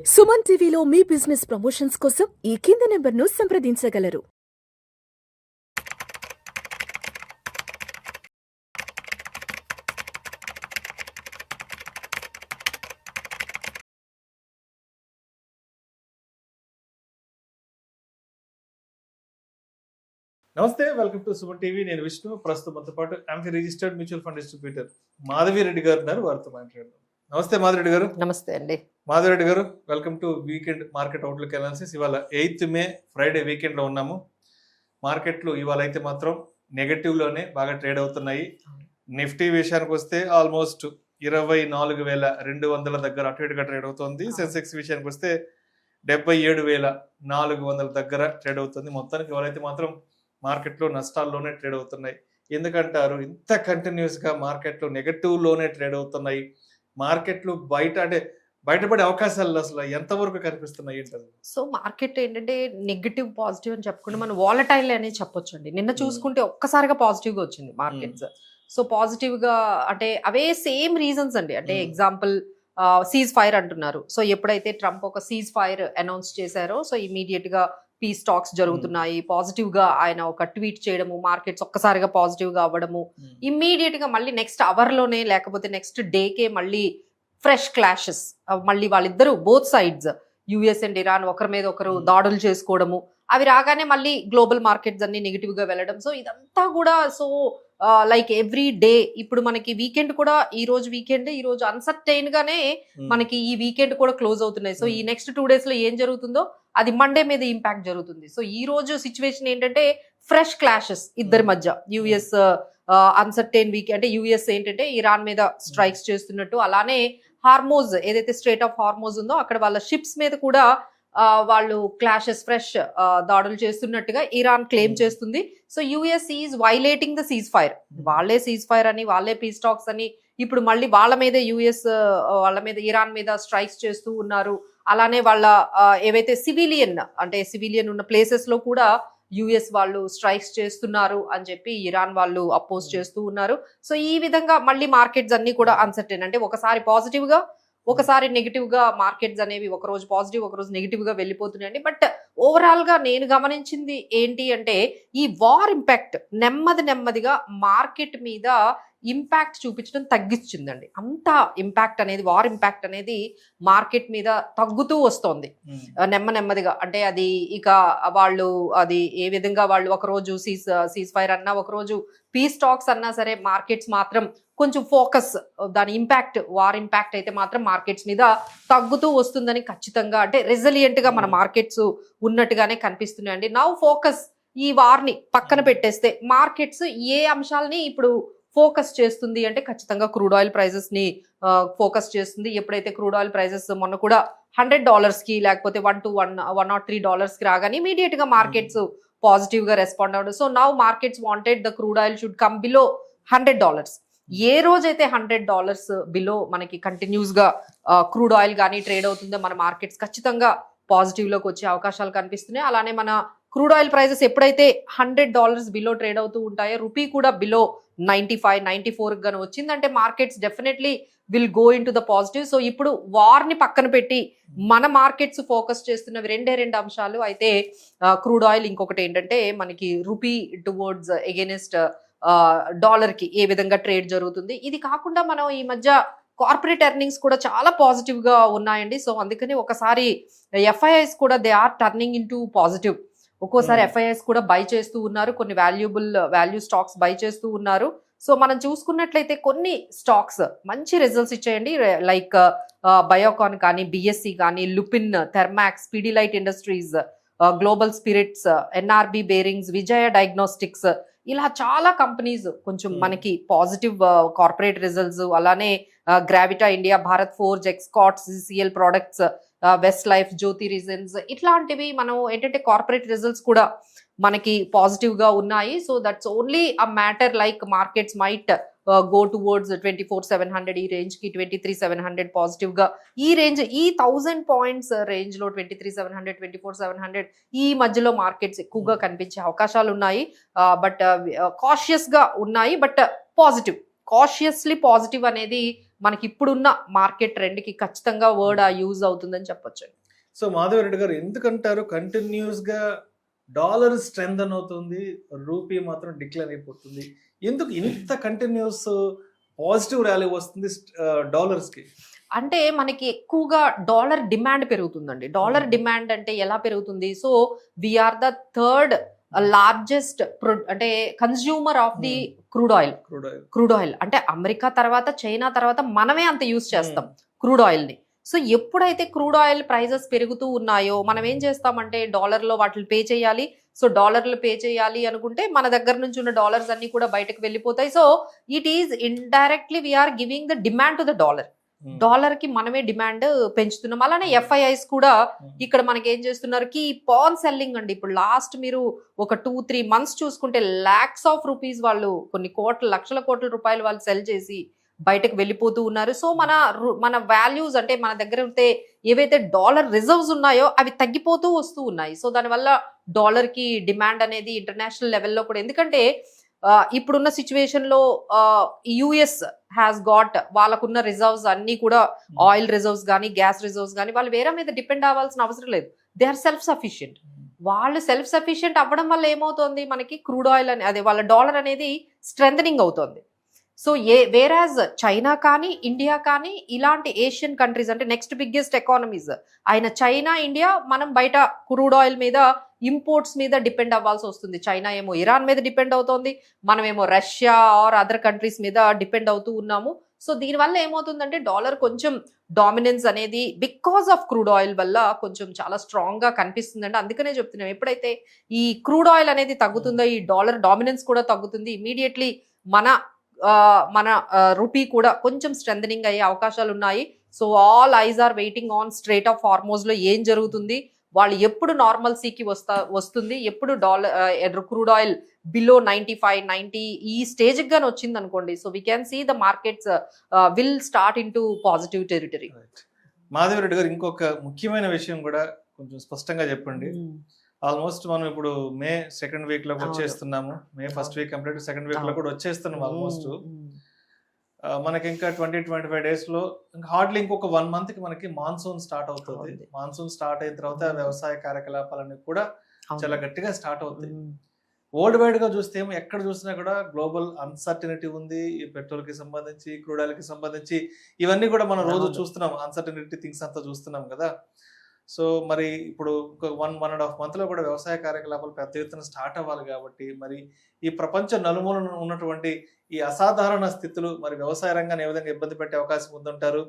సుమన్ టీవీలో మీ business promotions కోసం ఈ కింది నెంబర్ను సంప్రదించగలరు. నమస్తే, వెల్కమ్ టు సుమన్ టీవీ. నేను విష్ణు. ప్రస్తుతం మనతో పాటు MP registered mutual fund distributor Madhavi Reddy గారు ఉన్నారు. వారితో మాట్లాడదాం. నమస్తే మాధవిరెడ్డి గారు. నమస్తే అండి. మాధవిరెడ్డి గారు, welcome to weekend market outlook analysis. ఇవాళ 8th మే ఫ్రైడే వీకెండ్ లో ఉన్నాము. మార్కెట్లు ఇవాళ అయితే మాత్రం నెగటివ్ లోనే బాగా ట్రేడ్ అవుతున్నాయి. నిఫ్టీ విషయానికి వస్తే ఆల్మోస్ట్ 24,200 దగ్గర అటు ఇటుగా ట్రేడ్ అవుతుంది. సెన్సెక్స్ విషయానికి వస్తే 77,400 దగ్గర ట్రేడ్ అవుతుంది. మొత్తానికి ఇవాళైతే మాత్రం మార్కెట్లో నష్టాల్లోనే ట్రేడ్ అవుతున్నాయి. ఎందుకంటారు ఇంత కంటిన్యూస్ గా మార్కెట్లు నెగటివ్ లోనే ట్రేడ్ అవుతున్నాయి? మార్కెట్లు బయటపడే అవకాశాలు అసలు ఎంతవరకు కనిపిస్తున్నాయి ఏంటది? సో మార్కెట్ ఏంటంటే నెగిటివ్ పాజిటివ్ అని చెప్పకుండా మనం వాలటైల్ అనేది చెప్పొచ్చు అండి. నిన్న చూసుకుంటే ఒక్కసారిగా పాజిటివ్ గా వచ్చింది మార్కెట్స్. సో పాజిటివ్ గా అంటే అవే సేమ్ రీజన్స్ అండి. అంటే ఎగ్జాంపుల్ సీజ్ ఫైర్ అంటున్నారు. సో ఎప్పుడైతే ట్రంప్ ఒక సీజ్ ఫైర్ అనౌన్స్ చేశారో సో ఇమీడియట్ గా పీస్ టాక్స్ జరుగుతున్నాయి. పాజిటివ్ గా ఆయన ఒక ట్వీట్ చేయడము, మార్కెట్స్ ఒక్కసారిగా పాజిటివ్ గా అవ్వడము, ఇమ్మీడియట్ గా మళ్ళీ నెక్స్ట్ అవర్ లోనే లేకపోతే నెక్స్ట్ డేకే మళ్ళీ ఫ్రెష్ క్లాషెస్, మళ్ళీ వాళ్ళిద్దరూ both sides US and Iran ఒకరి మీద ఒకరు దాడులు చేసుకోవడము, అవి రాగానే మళ్ళీ గ్లోబల్ మార్కెట్స్ అన్ని నెగిటివ్ గా వెళ్ళడం. సో ఇదంతా కూడా సో లైక్ ఎవ్రీ డే ఇప్పుడు మనకి వీకెండ్ కూడా ఈ రోజు వీకెండ్, ఈ రోజు అన్సర్టైన్ గానే మనకి ఈ వీకెండ్ కూడా క్లోజ్ అవుతున్నాయి. సో ఈ నెక్స్ట్ 2 days లో ఏం జరుగుతుందో అది మండే మీద ఇంపాక్ట్ జరుగుతుంది. సో ఈ రోజు సిచ్యువేషన్ ఏంటంటే ఫ్రెష్ క్లాషెస్ ఇద్దరి మధ్య. యుఎస్ అన్సర్టైన్ వీక్ అంటే యుఎస్ ఏంటంటే ఇరాన్ మీద స్ట్రైక్స్ చేస్తున్నట్టు, అలానే హార్మోజ్ ఏదైతే స్ట్రేట్ ఆఫ్ హార్మోజ్ ఉందో అక్కడ వాళ్ళ షిప్స్ మీద కూడా వాళ్ళు క్లాషెస్ ఫ్రెష్ దాడులు చేస్తున్నట్టుగా ఇరాన్ క్లెయిమ్ చేస్తుంది. So US is violating the cease fire. వాళ్ళే సీజ్ ఫైర్ అని, వాళ్ళే పీస్ టాక్స్ అని ఇప్పుడు మళ్ళీ వాళ్ళ మీద యుఎస్ వాళ్ళ మీద ఇరాన్ మీద స్ట్రైక్స్ చేస్తూ ఉన్నారు. అలానే వాళ్ళ ఏవైతే సివిలియన్ ఉన్న ప్లేసెస్ లో కూడా యుఎస్ వాళ్ళు స్ట్రైక్స్ చేస్తున్నారు అని చెప్పి ఇరాన్ వాళ్ళు అపోజ్ చేస్తూ ఉన్నారు. సో ఈ విధంగా మళ్ళీ మార్కెట్స్ అన్ని కూడా అన్సర్టైన్, అంటే ఒకసారి పాజిటివ్ గా ఒకసారి నెగిటివ్ గా మార్కెట్స్ అనేవి ఒక రోజు పాజిటివ్ ఒక రోజు నెగిటివ్ గా వెళ్ళిపోతున్నాయండి. బట్ ఓవరాల్ గా నేను గమనించింది ఏంటి అంటే ఈ వార్ ఇంపాక్ట్ నెమ్మదిగా మార్కెట్ మీద ఇంపాక్ట్ చూపించడం తగ్గించిందండి. అంత ఇంపాక్ట్ అనేది వార్ ఇంపాక్ట్ అనేది మార్కెట్ మీద తగ్గుతూ వస్తోంది నెమ్మదిగా. అంటే అది ఇక వాళ్ళు అది ఏ విధంగా వాళ్ళు ఒకరోజు సీజ్ ఫైర్ అన్నా, ఒకరోజు పీస్ టాక్స్ అన్నా సరే మార్కెట్స్ మాత్రం కొంచెం ఫోకస్, దాని ఇంపాక్ట్ వార్ ఇంపాక్ట్ అయితే మాత్రం మార్కెట్స్ మీద తగ్గుతూ వస్తుందని ఖచ్చితంగా, అంటే రెసిలియంట్ గా మన మార్కెట్స్ ఉన్నట్టుగానే కనిపిస్తున్నాయండి. నౌ ఫోకస్ ఈ వార్ని పక్కన పెట్టేస్తే మార్కెట్స్ ఏ అంశాలని ఇప్పుడు ఫోకస్ చేస్తుంది అంటే ఖచ్చితంగా క్రూడ్ ఆయిల్ ప్రైజెస్ ని ఫోకస్ చేస్తుంది. ఎప్పుడైతే క్రూడ్ ఆయిల్ ప్రైజెస్ మొన్న కూడా $100 కి లేకపోతే $103 కి రాగానే ఇమీడియట్ గా మార్కెట్స్ పాజిటివ్ గా రెస్పాండ్ అవ్వడం. So now markets wanted the crude oil should come below $100. ఏ రోజైతే $100 బిలో మనకి కంటిన్యూస్ గా క్రూడ్ ఆయిల్ కానీ ట్రేడ్ అవుతుందో మన మార్కెట్స్ ఖచ్చితంగా పాజిటివ్ లోకి వచ్చే అవకాశాలు కనిపిస్తున్నాయి. అలానే మన క్రూడ్ ఆయిల్ ప్రైజెస్ ఎప్పుడైతే $100 బిలో ట్రేడ్ అవుతూ ఉంటాయో, రూపీ కూడా బిలో 95, 94 గాను వచ్చిందంటే markets definitely will go in to the positive. So ఇప్పుడు వార్ ని పక్కన పెట్టి మన మార్కెట్స్ ఫోకస్ చేస్తున్నవి రెండు అంశాలు అయితే క్రూడ్ ఆయిల్, ఇంకొకటి ఏంటంటే మనకి రూపీ టువర్డ్స్ ఎగెనిస్ట్ డాలర్ కి ఏ విధంగా ట్రేడ్ జరుగుతుంది. ఇది కాకుండా మనం ఈ మధ్య కార్పొరేట్ ఎర్నింగ్స్ కూడా చాలా పాజిటివ్ గా ఉన్నాయండి. సో అందుకని ఒకసారి ఎఫ్ఐఐస్ కూడా they are turning into positive. ఒక్కోసారి ఎఫ్ఐఐస్ కూడా బై చేస్తూ ఉన్నారు, కొన్ని వాల్యూ స్టాక్స్ బై చేస్తూ ఉన్నారు. సో మనం చూసుకున్నట్లయితే కొన్ని స్టాక్స్ మంచి రిజల్ట్స్ ఇచ్చాయండి. లైక్ బయోకాన్ కానీ, బిఎస్సి కానీ, Lupin, Thermax, Pidilite industries, global spirits, NRB bearings, Vijaya diagnostics, ఇలా చాలా కంపెనీస్ కొంచెం మనకి పాజిటివ్ కార్పొరేట్ రిజల్ట్స్. అలానే గ్రావిటా ఇండియా, భారత్ ఫోర్జ్, ఎక్స్కాట్స్, CL products, west life, Jyoti resins, ఇట్లాంటివి మనం ఏంటంటే కార్పొరేట్ రిజల్ట్స్ కూడా మనకి పాజిటివ్ గా ఉన్నాయి. So that's only a matter like markets might go towards 24,700 ఈ రేంజ్ కి, 23,700 పాజిటివ్ గా ఈ రేంజ్, ఈ 1000 పాయింట్స్ రేంజ్ లో 23,700, 24,700 ఈ మధ్యలో మార్కెట్స్ ఎక్కువగా కనిపించే అవకాశాలు ఉన్నాయి. బట్ కాషియస్ గా ఉన్నాయి, బట్ పాజిటివ్ కాషియస్లీ పాజిటివ్ అనేది మనకి ఇప్పుడున్న మార్కెట్ ట్రెండ్ కి ఖచ్చితంగా వర్డ్ యూజ్ అవుతుందని చెప్పొచ్చు. సో మాధవరెడ్డి గారు ఎందుకంటారు కంటిన్యూస్ గా డాలర్ స్ట్రెంగ్ అవుతుంది, రూపీ మాత్రం డిక్లైన్ అయిపోతుంది? ఎందుకు ఇంత కంటిన్యూస్ పాజిటివ్ ర్యాలీ వస్తుంది డాలర్స్ కి? అంటే మనకి ఎక్కువగా డాలర్ డిమాండ్ పెరుగుతుందండి. డాలర్ డిమాండ్ అంటే ఎలా పెరుగుతుంది? So we're the third largest అంటే consumer of the crude oil. అంటే అమెరికా తర్వాత, చైనా తర్వాత మనమే అంత యూజ్ చేస్తాం క్రూడ్ ఆయిల్ ని. సో ఎప్పుడైతే క్రూడ్ ఆయిల్ ప్రైజెస్ పెరుగుతూ ఉన్నాయో మనం ఏం చేస్తామంటే డాలర్లో వాటిని పే చేయాలి. సో డాలర్లు పే చేయాలి అనుకుంటే మన దగ్గర నుంచి ఉన్న డాలర్స్ అన్ని కూడా బయటకు వెళ్ళిపోతాయి. So it is indirectly we are giving the demand to the dollar. Dollar కి మనమే డిమాండ్ పెంచుతున్నాం. అలానే ఎఫ్ఐఐస్ కూడా ఇక్కడ మనకి ఏం చేస్తున్నారు కి పాన్ సెల్లింగ్ అండి. ఇప్పుడు లాస్ట్ మీరు ఒక 2-3 months చూసుకుంటే lakhs of rupees వాళ్ళు కొన్ని లక్షల కోట్ల రూపాయలు వాళ్ళు సెల్ చేసి బయటకు వెళ్ళిపోతూ ఉన్నారు. సో మన వాల్యూస్ అంటే మన దగ్గర ఉంటే ఏవైతే డాలర్ రిజర్వ్స్ ఉన్నాయో అవి తగ్గిపోతూ వస్తూ ఉన్నాయి. సో దానివల్ల డాలర్ కి డిమాండ్ అనేది ఇంటర్నేషనల్ లెవెల్లో కూడా, ఎందుకంటే ఇప్పుడున్న సిచ్యువేషన్ లో యుఎస్ హ్యాస్ గాట్ వాళ్ళకున్న రిజర్వ్స్ అన్ని కూడా ఆయిల్ రిజర్వ్స్ కానీ గ్యాస్ రిజర్వ్స్ కానీ వాళ్ళు వేరే మీద డిపెండ్ అవ్వాల్సిన అవసరం లేదు. They are self sufficient. వాళ్ళు సెల్ఫ్ సఫిషియెంట్ అవ్వడం వల్ల ఏమవుతుంది, మనకి క్రూడ్ ఆయిల్ అదే వాళ్ళ డాలర్ అనేది స్ట్రెంథనింగ్ అవుతుంది. సో వేరాజ్ చైనా కానీ ఇండియా కానీ ఇలాంటి ఏషియన్ కంట్రీస్ అంటే నెక్స్ట్ బిగ్గెస్ట్ ఎకానమీస్ అయిన చైనా, ఇండియా మనం బయట క్రూడ్ ఆయిల్ మీద ఇంపోర్ట్స్ మీద డిపెండ్ అవ్వాల్సి వస్తుంది. చైనా ఏమో ఇరాన్ మీద డిపెండ్ అవుతోంది, మనమేమో రష్యా ఆర్ అదర్ కంట్రీస్ మీద డిపెండ్ అవుతూ ఉన్నాము. సో దీనివల్ల ఏమవుతుందంటే డాలర్ కొంచెం డామినెన్స్ అనేది బికాస్ ఆఫ్ క్రూడ్ ఆయిల్ వల్ల కొంచెం చాలా స్ట్రాంగ్ గా కనిపిస్తుందంటే అందుకనే చెప్తున్నాం ఎప్పుడైతే ఈ క్రూడ్ ఆయిల్ అనేది తగ్గుతుందో ఈ డాలర్ డామినెన్స్ కూడా తగ్గుతుంది. ఇమీడియట్లీ మన రూపీ కూడా కొంచెం స్ట్రెంథనింగ్ అయ్యే అవకాశాలు ఉన్నాయి. So all eyes are waiting on strait of Hormuz లో ఏం జరుగుతుంది, వాళ్ళు ఎప్పుడు నార్మల్సీకి వస్తుంది, ఎప్పుడు క్రూడ్ ఆయిల్ బిలో 95-90 ఈ స్టేజ్ గానే వచ్చింది అనుకోండి. So we can see the markets will start into positive territory. Madhava Reddy గారు ఇంకొక ముఖ్యమైన విషయం కూడా కొంచెం స్పష్టంగా చెప్పండి. ఆల్మోస్ట్ మనం ఇప్పుడు మే 2nd week లోకి వచ్చేస్తున్నాము. మే 1st week complete 2nd week లో కూడా వచ్చేస్తున్నాం ఆల్మోస్ట్. మనకి ఇంకా 20-25 days లో ఇంకా హార్డ్లీ ఇంకొక 1 month కి మనకి మాన్సూన్ స్టార్ట్ అవుతుంది. మాన్సూన్ స్టార్ట్ అయిన తర్వాత వ్యవసాయ కార్యకలాపాలన్నీ కూడా చాలా గట్టిగా స్టార్ట్ అవుతాయి. వరల్డ్ వైడ్ గా చూస్తే ఏమో ఎక్కడ చూసినా కూడా గ్లోబల్ అన్సర్టనిటీ ఉంది. ఈ పెట్రోల్ కి సంబంధించి, క్రూడ్ ఆయిల్ కి సంబంధించి ఇవన్నీ కూడా మనం రోజు చూస్తున్నాం. అన్సర్టనిటీ థింగ్స్ అంతా చూస్తున్నాం కదా. సో మరి ఇప్పుడు ఒక 1.5 month లో కూడా వ్యవసాయ కార్యకలాపాలు పెద్ద ఎత్తున స్టార్ట్ అవ్వాలి కాబట్టి మరి ఈ ప్రపంచ నలుమూలన ఉన్నటువంటి ఈ అసాధారణ స్థితులు మరి వ్యవసాయ రంగాన్ని ఏ విధంగా ఇబ్బంది పెట్టే అవకాశం ఉందంటారు?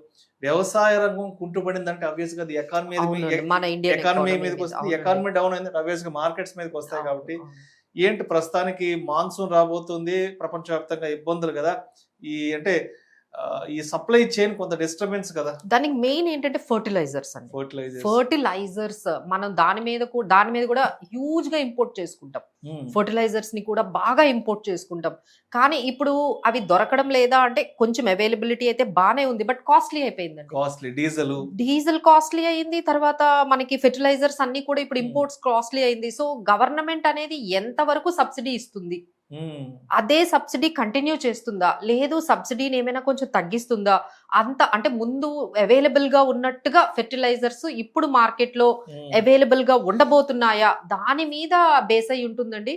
వ్యవసాయ రంగం కుంటుపడిందంటే ఆబ్వియస్ గా ఎకానమీ మీదకి వస్తుంది. ఎకానమీ డౌన్ అయింది, ఆబ్వియస్ గా మార్కెట్స్ మీదకి వస్తాయి. కాబట్టి ఏంటి ప్రస్తుతానికి మాన్సూన్ రాబోతుంది, ప్రపంచవ్యాప్తంగా ఇబ్బందులు కదా, ఈ అంటే ఈ సప్లై చైన్ కొంత డిస్టర్బెన్స్ కదా. దానికి మెయిన్ ఏంటంటే ఫర్టిలైజర్స్ అండి. ఫర్టిలైజర్స్ మనం దాని మీద కూడా హ్యూజ్ గా ఇంపోర్ట్ చేసుకుంటాం. ఫర్టిలైజర్స్ ని కూడా బాగా ఇంపోర్ట్ చేసుకుంటాం. కానీ ఇప్పుడు అవి దొరకడం లేదా అంటే కొంచెం అవైలబిలిటీ అయితే బానే ఉంది, బట్ కాస్ట్లీ అయిపోయిందండి. డీజిల్ కాస్ట్లీ అయింది, తర్వాత మనకి ఫెర్టిలైజర్స్ అన్ని కూడా ఇప్పుడు ఇంపోర్ట్స్ కాస్ట్లీ అయింది. సో గవర్నమెంట్ అనేది ఎంత వరకు సబ్సిడీ ఇస్తుంది, అదే సబ్సిడీ కంటిన్యూ చేస్తుందా లేదు సబ్సిడీని ఏమైనా కొంచెం తగ్గిస్తుందా, అంత అంటే ముందు అవైలబుల్ గా ఉన్నట్టుగా ఫెర్టిలైజర్స్ ఇప్పుడు మార్కెట్ లో అవైలబుల్ గా ఉండబోతున్నాయా, దాని మీద బేస్ అయి ఉంటుందండి.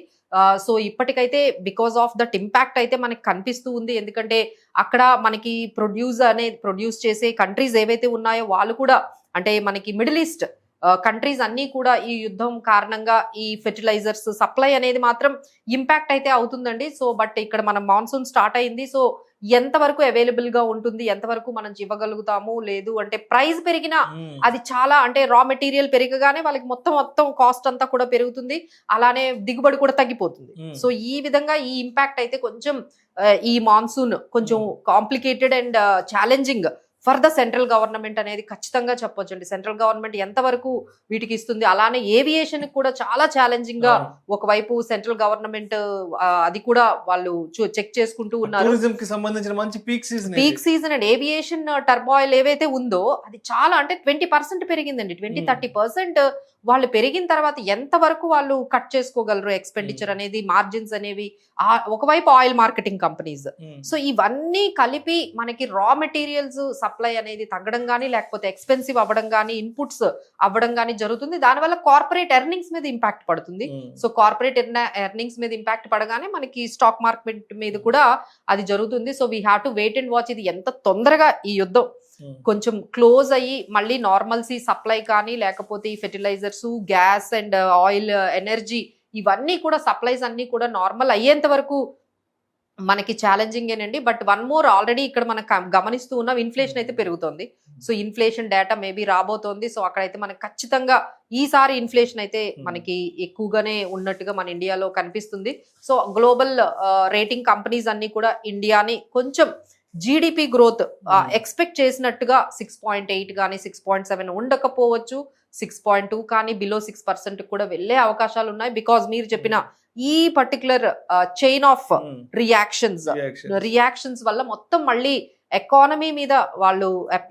సో ఇప్పటికైతే బికాస్ ఆఫ్ దట్ ఇంపాక్ట్ అయితే మనకి కనిపిస్తూ ఉంది. ఎందుకంటే అక్కడ మనకి ప్రొడ్యూస్ చేసే కంట్రీస్ ఏవైతే ఉన్నాయో వాళ్ళు కూడా అంటే మనకి మిడిల్ ఈస్ట్ కంట్రీస్ అన్నీ కూడా ఈ యుద్ధం కారణంగా ఈ ఫెర్టిలైజర్స్ సప్లై అనేది మాత్రం ఇంపాక్ట్ అయితే అవుతుందండి. సో బట్ ఇక్కడ మనం మాన్సూన్ స్టార్ట్ అయింది. సో ఎంతవరకు అవైలబుల్ గా ఉంటుంది, ఎంతవరకు మనం ఇవ్వగలుగుతాము, లేదు అంటే ప్రైస్ పెరిగినా అది చాలా అంటే రా మెటీరియల్ పెరగగానే వాళ్ళకి మొత్తం కాస్ట్ అంతా కూడా పెరుగుతుంది, అలానే దిగుబడి కూడా తగ్గిపోతుంది. సో ఈ విధంగా ఈ ఇంపాక్ట్ అయితే కొంచెం ఈ మాన్సూన్ కొంచెం complicated and challenging for the central government అనేది ఖచ్చితంగా చెప్పొచ్చండి. సెంట్రల్ గవర్నమెంట్ ఎంతవరకు వీటికి ఇస్తుంది, అలానే ఏవియేషన్ కూడా చాలా ఛాలెంజింగ్ గా ఒకవైపు సెంట్రల్ గవర్నమెంట్ అది కూడా వాళ్ళు చెక్ చేసుకుంటూ ఉన్నారు. టూరిజం కి సంబంధించిన మంచి పీక్ సీజన్ అండ్ ఏవియేషన్ టర్బాయిల్ ఏవైతే ఉందో అది చాలా అంటే 20% పెరిగిందండి. 20-30% వాళ్ళు పెరిగిన తర్వాత ఎంత వరకు వాళ్ళు కట్ చేసుకోగలరు ఎక్స్పెండిచర్ అనేది, మార్జిన్స్ అనేవి. ఒకవైపు ఆయిల్ మార్కెటింగ్ కంపెనీస్, సో ఇవన్నీ కలిపి మనకి రా మెటీరియల్స్ సప్లై అనేది తగ్గడం కానీ లేకపోతే ఎక్స్పెన్సివ్ అవ్వడం కానీ ఇన్పుట్స్ అవ్వడం కానీ జరుగుతుంది. దానివల్ల కార్పొరేట్ ఎర్నింగ్స్ మీద ఇంపాక్ట్ పడుతుంది. సో కార్పొరేట్ ఎర్నింగ్స్ మీద ఇంపాక్ట్ పడగానే మనకి స్టాక్ మార్కెట్ మీద కూడా అది జరుగుతుంది. So we have to wait and watch ఇది ఎంత తొందరగా ఈ యుద్ధం కొంచెం క్లోజ్ అయ్యి మళ్ళీ నార్మల్సీ సప్లై కానీ లేకపోతే ఈ fertilisers, gas and oil, energy ఇవన్నీ కూడా సప్లైస్ అన్ని కూడా నార్మల్ అయ్యేంత వరకు మనకి ఛాలెంజింగ్ ఏనండి. బట్ వన్ మోర్ ఆల్రెడీ ఇక్కడ మనం గమనిస్తూ ఉన్నాం, ఇన్ఫ్లేషన్ అయితే పెరుగుతోంది. సో ఇన్ఫ్లేషన్ డేటా మేబీ రాబోతోంది. సో అక్కడైతే మనకి ఖచ్చితంగా ఈసారి ఇన్ఫ్లేషన్ అయితే మనకి ఎక్కువగానే ఉన్నట్టుగా మన ఇండియాలో కనిపిస్తుంది. సో గ్లోబల్ రేటింగ్ కంపెనీస్ అన్ని కూడా ఇండియాని కొంచెం జీడిపి గ్రోత్ ఎక్స్పెక్ట్ చేసినట్టుగా 6.8 కానీ 6.7 ఉండకపోవచ్చు, 6.2 కానీ బిలో 6% కూడా వెళ్ళే అవకాశాలు ఉన్నాయి. బికాజ్ మీరు చెప్పిన ఈ పర్టికులర్ చైన్ ఆఫ్ రియాక్షన్స్ వల్ల మొత్తం మళ్ళీ ఎకానమీ మీద వాళ్ళు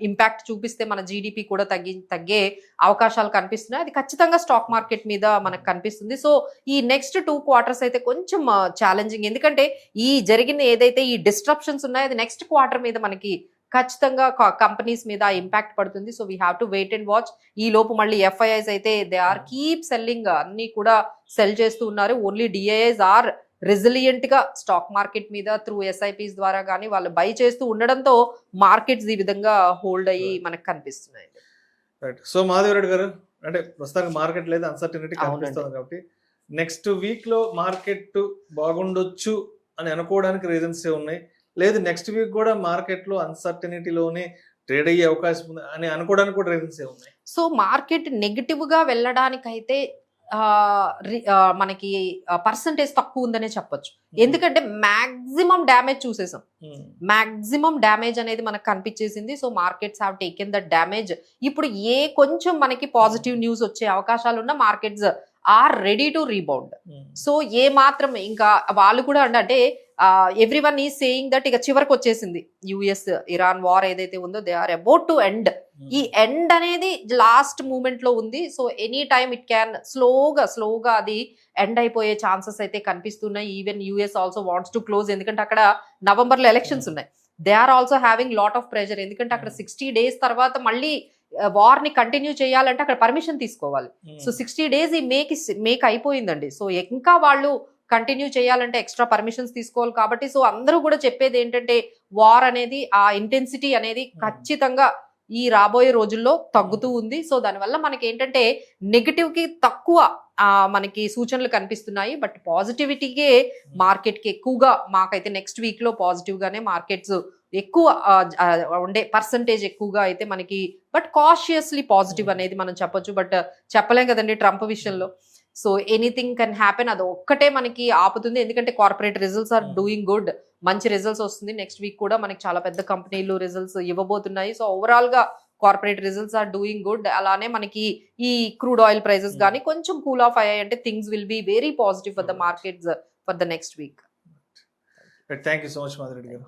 ఇంపాక్ట్ చూపిస్తే మన జీడిపి కూడా తగ్గే అవకాశాలు కనిపిస్తున్నాయి. అది ఖచ్చితంగా స్టాక్ మార్కెట్ మీద మనకు కనిపిస్తుంది. సో ఈ నెక్స్ట్ 2 క్వార్టర్స్ అయితే కొంచెం ఛాలెంజింగ్, ఎందుకంటే ఈ జరిగిన ఏదైతే ఈ డిస్ట్రప్షన్స్ ఉన్నాయో అది నెక్స్ట్ క్వార్టర్ మీద మనకి ఖచ్చితంగా కంపెనీస్ మీద ఇంపాక్ట్ పడుతుంది. So we have to wait and watch. ఈ లోపు మళ్ళీ ఎఫ్ఐఐస్ అయితే దే ఆర్ కీప్ సెల్లింగ్, అన్ని కూడా సెల్ చేస్తూ ఉన్నారు. ఓన్లీ డిఐఐస్ ఆర్ రెసిలియంట్ గా స్టాక్ మార్కెట్ మీద త్రూ ఎస్ఐపిస్ ద్వారా కానీ వాళ్ళు బై చేస్తూ ఉండడంతో మార్కెట్స్ ఈ విధంగా హోల్డ్ అయ్యి మనకు కనిపిస్తున్నాయి. సో మాధవరెడ్డి గారు, అంటే ప్రస్తుతానికి మార్కెట్ లేదు, అన్సర్టనిటీ కనిపిస్తుంది కాబట్టి నెక్స్ట్ వీక్ లో మార్కెట్ బాగుండొచ్చు అని అనుకోవడానికి రీజన్స్ ఉన్నాయి, లేదు నెక్స్ట్ వీక్ కూడా మార్కెట్ లో అన్సర్టనిటీలోనే ట్రేడ్ అయ్యే అవకాశం ఉంది అని అనుకోవడానికి కూడా రీజన్స్ ఉన్నాయి. సో మార్కెట్ నెగిటివ్ గా వెళ్ళడానికైతే మనకి పర్సంటేజ్ తక్కువ ఉందనే చెప్పొచ్చు. ఎందుకంటే మాక్సిమం డ్యామేజ్ చూసేసాం, మాక్సిమం డ్యామేజ్ అనేది మనకు కనిపించేసింది. So markets have taken that damage. ఇప్పుడు కొంచెం మనకి పాజిటివ్ న్యూస్ వచ్చే అవకాశాలు ఉన్న markets are ready to rebound. So మాత్రం ఇంకా వాళ్ళు కూడా అంటే ఎవ్రీవన్ ఈజ్ సేయింగ్ దట్ ఇక చివరికి వచ్చేసింది యుఎస్ ఇరాన్ వార్ ఏదైతే ఉందో, they are about to end. ఈ ఎండ్ అనేది లాస్ట్ మూమెంట్ లో ఉంది. So any time it can స్లోగా అది ఎండ్ అయిపోయే ఛాన్సెస్ అయితే కనిపిస్తున్నాయి. Even US also wants to close, ఎందుకంటే అక్కడ నవంబర్ లో ఎలక్షన్స్ ఉన్నాయి. They are also having lot of pressure, ఎందుకంటే అక్కడ 60 days తర్వాత మళ్ళీ వార్ ని కంటిన్యూ చేయాలంటే అక్కడ పర్మిషన్ తీసుకోవాలి. సో 60 days ఈ మేక్ అయిపోయిందండి. సో ఇంకా వాళ్ళు కంటిన్యూ చేయాలంటే ఎక్స్ట్రా పర్మిషన్స్ తీసుకోవాలి కాబట్టి సో అందరూ కూడా చెప్పేది ఏంటంటే వార్ అనేది ఆ ఇంటెన్సిటీ అనేది ఖచ్చితంగా ఈ రాబోయే రోజుల్లో తగ్గుతూ ఉంది. సో దానివల్ల మనకి ఏంటంటే నెగిటివ్ కి తక్కువ మనకి సూచనలు కనిపిస్తున్నాయి. బట్ పాజిటివిటీకే మార్కెట్ కి ఎక్కువగా మాకైతే నెక్స్ట్ వీక్ లో పాజిటివ్ గానే మార్కెట్స్ ఎక్కువ ఉండే పర్సంటేజ్ ఎక్కువగా అయితే మనకి, బట్ కాషియస్లీ పాజిటివ్ అనేది మనం చెప్పొచ్చు. బట్ చెప్పలేం కదండి ట్రంప్ విషయంలో. సో ఎనీథింగ్ కెన్ హ్యాపెన్, అది ఒక్కటే మనకి ఆపుతుంది. ఎందుకంటే corporate results are doing good, మంచి రిజల్ట్స్ వస్తుంది. నెక్స్ట్ వీక్ కూడా మనకి చాలా పెద్ద కంపెనీలు రిజల్ట్స్ ఇవ్వబోతున్నాయి. సో ఓవరాల్ గా corporate results are doing good. అలానే మనకి ఈ క్రూడ్ ఆయిల్ ప్రైసెస్ కానీ కొంచెం కూల్ ఆఫ్ అయ్యాయి అంటే things will be very positive for the markets for the next week. Thank you so much Madhava Reddy గారు.